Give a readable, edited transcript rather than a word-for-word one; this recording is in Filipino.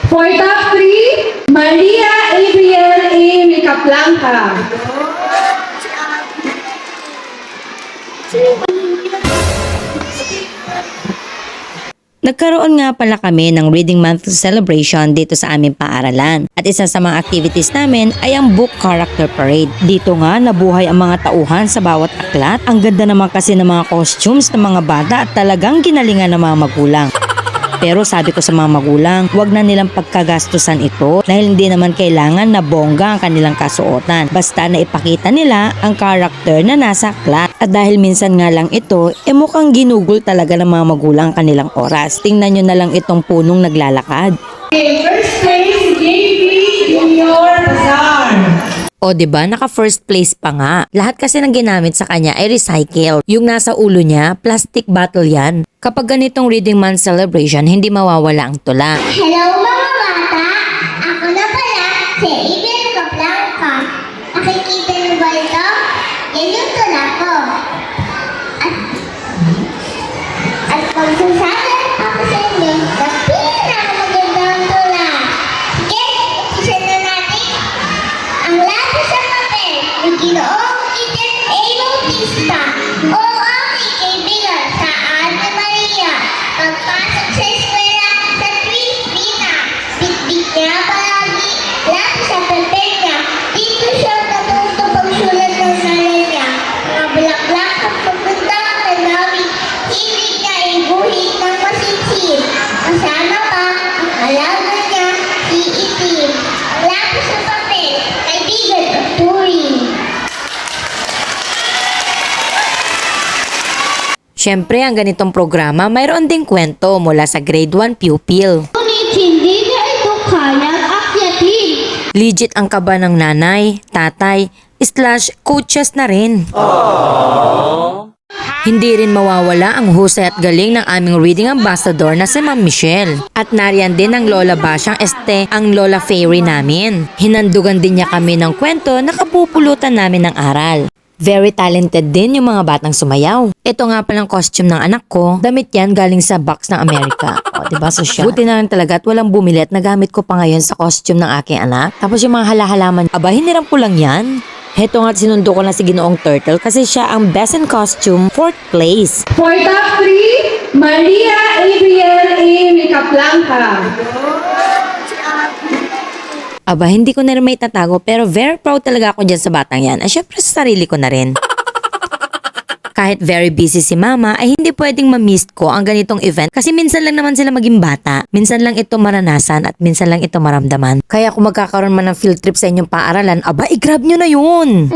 For top 3, Maria Adriel A. Ricaplanca. Nagkaroon nga pala kami ng Reading Month celebration dito sa aming paaralan. At isa sa mga activities namin ay ang Book Character Parade. Dito nga nabuhay ang mga tauhan sa bawat aklat. Ang ganda naman kasi ng mga costumes ng mga bata at talagang ginalingan ng mga magulang. Pero sabi ko sa mga magulang, wag na nilang pagkagastusan ito dahil hindi naman kailangan na bongga ang kanilang kasuotan. Basta na ipakita nila ang character na nasa aklat. At dahil minsan nga lang ito, mukhang ginugol talaga ng mga magulang ang kanilang oras. Tingnan nyo na lang itong punong naglalakad. Okay, first place, JP Junior Bazar. O diba, naka first place pa nga. Lahat kasi ng ginamit sa kanya ay recycle. Yung nasa ulo niya, plastic bottle yan. Kapag ganitong Reading Month celebration, hindi mawawala ang tula. Hello mga bata! Ako na pala si Adriel Ricaplanca. Nakikita niyo ba ito? Yan yung tula ko. At magsasabi ako sa inyo na pinakamagandang tula. Sige, umpisa na natin. Ang lapis sa papel ni Ginoong Eden A. Bautista o aking kaibigan sa Ate Maria. Pagpasok sa eskwela sa Tristina, bitbit niya palagi lapis sa papel niya. Dito siya natuto pagsulat ng nanay niya. Mga bulaklak at pagpunta na namin, hindi niya iguhit ng masinsin. Kasama pa ang alaga niya, si Itim. Ang lapis sa papel, kaibigan at Turing. Siyempre, ang ganitong programa mayroon ding kwento mula sa grade 1 pupil. Ngunit hindi na ito kayang akyatin. Legit ang kaba ng nanay, tatay, / coaches na rin. Hindi rin mawawala ang husay at galing ng aming reading ambassador na si Ma'am Michelle. At nariyan din ang Lola Basyang ang Lola Fairy namin. Hinandugan din niya kami ng kwento na kapupulutan namin ng aral. Very talented din yung mga batang sumayaw. Ito nga palang costume ng anak ko. Damit yan galing sa box ng Amerika. O, diba, social? Buti na lang talaga at walang bumili at nagamit ko pa ngayon sa costume ng aking anak. Tapos yung mga halahalaman, aba, hiniram ko lang yan. Heto nga, sinundo ko lang si Ginoong Turtle kasi siya ang best in costume, 4th place. For top 3, Maria Adriel A. Ricaplanca. Aba, hindi ko na rin may tatago pero very proud talaga ako dyan sa batang yan. At syempre sa sarili ko na rin. Kahit very busy si mama, ay hindi pwedeng ma-miss ko ang ganitong event kasi minsan lang naman sila maging bata. Minsan lang ito maranasan at minsan lang ito maramdaman. Kaya kung magkakaroon man ng field trip sa inyong paaralan, aba, i-grab nyo na yun!